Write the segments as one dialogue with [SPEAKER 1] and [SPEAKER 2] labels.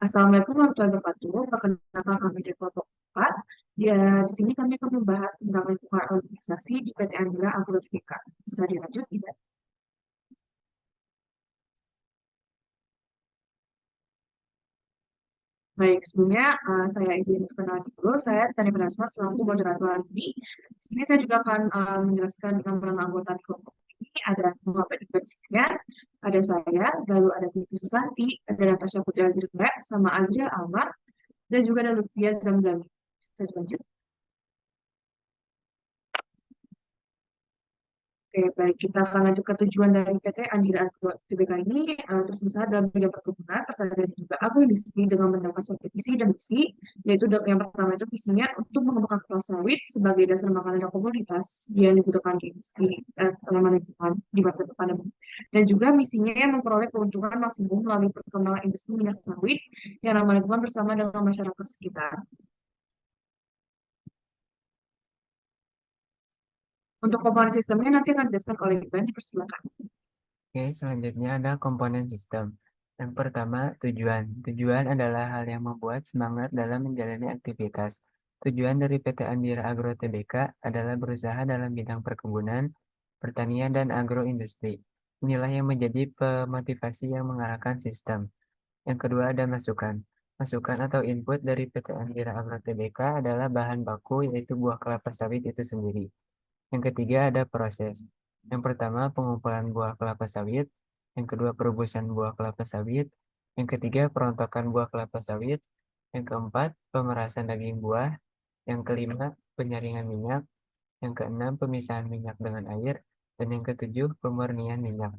[SPEAKER 1] Assalamualaikum warahmatullahi wabarakatuh. Perkenalkan kami dari kelompok 4. Di sini kami akan membahas tentang lingkungan organisasi di PT Andila Agro Tbk. Bisa dilanjut, tidak? Baik, sebelumnya saya izin perkenalan dulu. Saya Tani Pranasma selaku moderator hari ini. Di sini saya juga akan menjelaskan nama anggota di kelompok ini. Ada Muhammad Iqbal Sikrian, ada saya, lalu ada Titi Susanti, ada Natasha Putri Azrika, sama Azriel Almar, dan juga ada Lutfia Zamzami. Bisa dilanjut? Oke, baik. Kita akan lanjut ke tujuan dari PT Andira Agro Tbk ini, terus besar dalam bidang perkebunan, pertanian, dan juga agroindustri dengan mendapat suatu visi dan misi, yaitu yang pertama itu visinya untuk mengembangkan kelapa sawit sebagai dasar makanan dan komoditas yang dibutuhkan di industri tanaman lingkungan di masa depan. Dan juga misinya yang memperoleh keuntungan maksimum melalui perkembangan industri minyak sawit yang ramah lingkungan bersama dengan masyarakat sekitar. Untuk komponen sistemnya nanti akan dijelaskan oleh Iban, dipersilakan.
[SPEAKER 2] Oke, selanjutnya ada komponen sistem. Yang pertama, tujuan. Tujuan adalah hal yang membuat semangat dalam menjalani aktivitas. Tujuan dari PT Andira Agro Tbk adalah berusaha dalam bidang perkebunan, pertanian, dan agroindustri. Inilah yang menjadi pemotivasi yang mengarahkan sistem. Yang kedua ada masukan. Masukan atau input dari PT Andira Agro Tbk adalah bahan baku, yaitu buah kelapa sawit itu sendiri. Yang ketiga ada proses. Yang pertama pengumpulan buah kelapa sawit, yang kedua perebusan buah kelapa sawit, yang ketiga perontokan buah kelapa sawit, yang keempat pemerasan daging buah, yang kelima penyaringan minyak, yang keenam pemisahan minyak dengan air, dan yang ketujuh pemurnian minyak.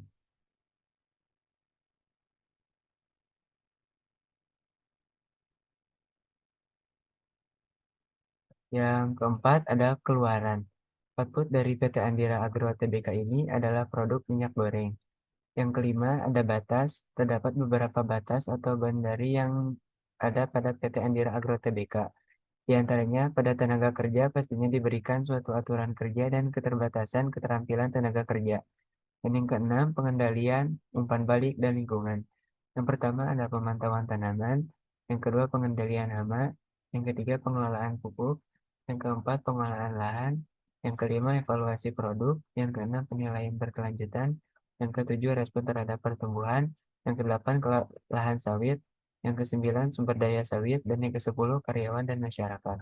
[SPEAKER 2] Yang keempat ada keluaran. Output dari PT Andira Agro Tbk ini adalah produk minyak goreng. Yang kelima, ada batas. Terdapat beberapa batas atau bandari yang ada pada PT Andira Agro Tbk. Di antaranya, pada tenaga kerja pastinya diberikan suatu aturan kerja dan keterbatasan keterampilan tenaga kerja. Dan yang keenam, pengendalian, umpan balik, dan lingkungan. Yang pertama ada pemantauan tanaman, yang kedua pengendalian hama, yang ketiga pengelolaan pupuk, yang keempat pengelolaan lahan, yang kelima evaluasi produk, yang keenam penilaian berkelanjutan, yang ketujuh respon terhadap pertumbuhan, yang kedelapan lahan sawit, yang kesembilan sumber daya sawit, dan yang kesepuluh karyawan dan masyarakat.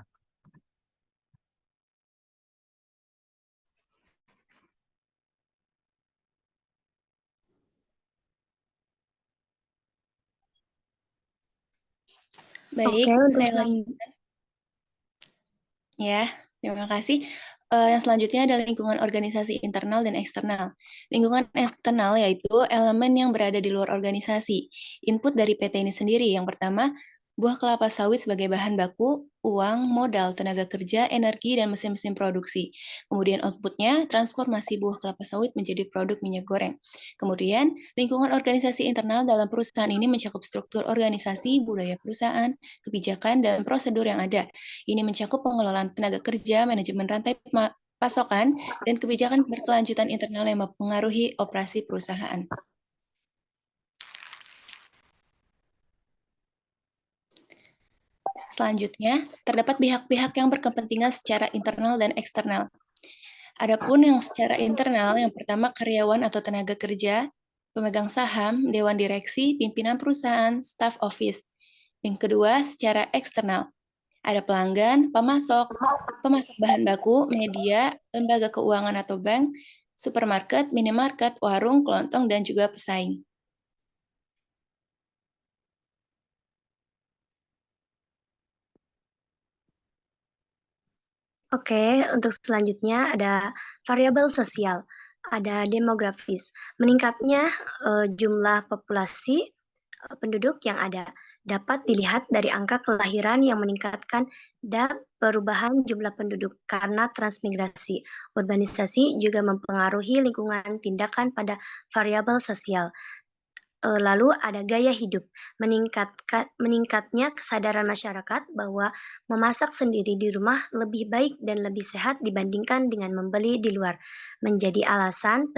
[SPEAKER 3] Baik,
[SPEAKER 4] Oke, untuk
[SPEAKER 3] saya lanjutkan. Ya, terima kasih. Yang selanjutnya adalah lingkungan organisasi internal dan eksternal. Lingkungan eksternal yaitu elemen yang berada di luar organisasi. Input dari PT ini sendiri. Yang pertama, buah kelapa sawit sebagai bahan baku, uang, modal, tenaga kerja, energi, dan mesin-mesin produksi. Kemudian outputnya, transformasi buah kelapa sawit menjadi produk minyak goreng. Kemudian, lingkungan organisasi internal dalam perusahaan ini mencakup struktur organisasi, budaya perusahaan, kebijakan, dan prosedur yang ada. Ini mencakup pengelolaan tenaga kerja, manajemen rantai pasokan, dan kebijakan berkelanjutan internal yang mempengaruhi operasi perusahaan. Selanjutnya, terdapat pihak-pihak yang berkepentingan secara internal dan eksternal. Adapun yang secara internal, yang pertama karyawan atau tenaga kerja, pemegang saham, dewan direksi, pimpinan perusahaan, staff office. Yang kedua, secara eksternal, ada pelanggan, pemasok bahan baku, media, lembaga keuangan atau bank, supermarket, minimarket, warung, kelontong, dan juga pesaing.
[SPEAKER 4] Oke, untuk selanjutnya ada variabel sosial, ada demografis, meningkatnya jumlah populasi penduduk yang ada dapat dilihat dari angka kelahiran yang meningkatkan dan perubahan jumlah penduduk karena transmigrasi. Urbanisasi juga mempengaruhi lingkungan tindakan pada variabel sosial. Lalu ada gaya hidup, meningkatnya kesadaran masyarakat bahwa memasak sendiri di rumah lebih baik dan lebih sehat dibandingkan dengan membeli di luar, menjadi alasan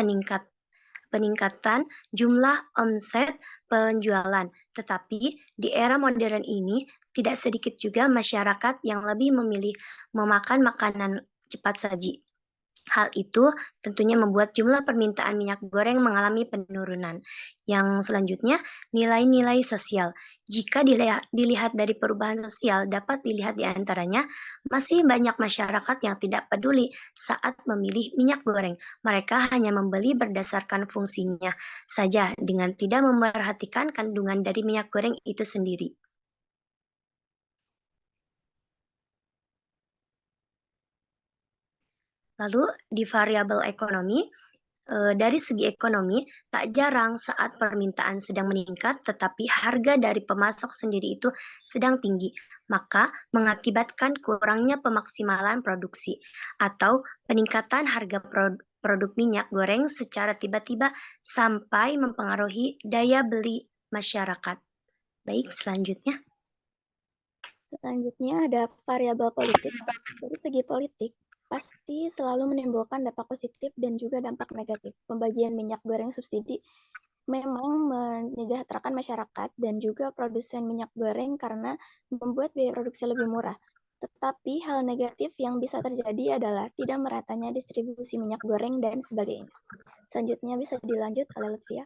[SPEAKER 4] peningkatan jumlah omset penjualan. Tetapi di era modern ini tidak sedikit juga masyarakat yang lebih memilih memakan makanan cepat saji. Hal itu tentunya membuat jumlah permintaan minyak goreng mengalami penurunan. Yang selanjutnya, nilai-nilai sosial. Jika dilihat dari perubahan sosial, dapat dilihat di antaranya masih banyak masyarakat yang tidak peduli saat memilih minyak goreng. Mereka hanya membeli berdasarkan fungsinya saja dengan tidak memperhatikan kandungan dari minyak goreng itu sendiri. Lalu di variabel ekonomi, dari segi ekonomi, tak jarang saat permintaan sedang meningkat, tetapi harga dari pemasok sendiri itu sedang tinggi, maka mengakibatkan kurangnya pemaksimalan produksi atau peningkatan harga produk minyak goreng secara tiba-tiba sampai mempengaruhi daya beli masyarakat. Baik, selanjutnya.
[SPEAKER 5] Selanjutnya ada variabel politik. Dari segi politik, pasti selalu menimbulkan dampak positif dan juga dampak negatif. Pembagian minyak goreng subsidi memang menyejahterakan masyarakat dan juga produsen minyak goreng karena membuat biaya produksi lebih murah. Tetapi hal negatif yang bisa terjadi adalah tidak meratanya distribusi minyak goreng dan sebagainya. Selanjutnya bisa dilanjut oleh Lutfia.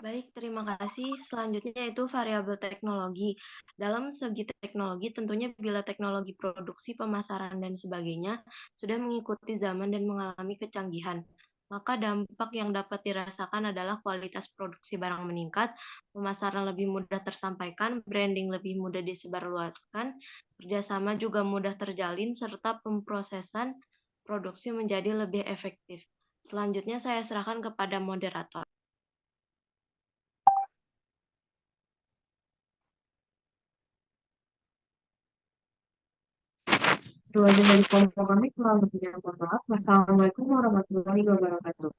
[SPEAKER 6] Baik, terima kasih. Selanjutnya yaitu variabel teknologi. Dalam segi teknologi, tentunya bila teknologi produksi, pemasaran, dan sebagainya sudah mengikuti zaman dan mengalami kecanggihan, maka dampak yang dapat dirasakan adalah kualitas produksi barang meningkat, pemasaran lebih mudah tersampaikan, branding lebih mudah disebarluaskan, kerjasama juga mudah terjalin, serta pemrosesan produksi menjadi lebih efektif. Selanjutnya saya serahkan kepada moderator.
[SPEAKER 1] Itu aja dari kelompok kami, kurang lebihnya mohon maaf. Wassalamualaikum warahmatullahi wabarakatuh.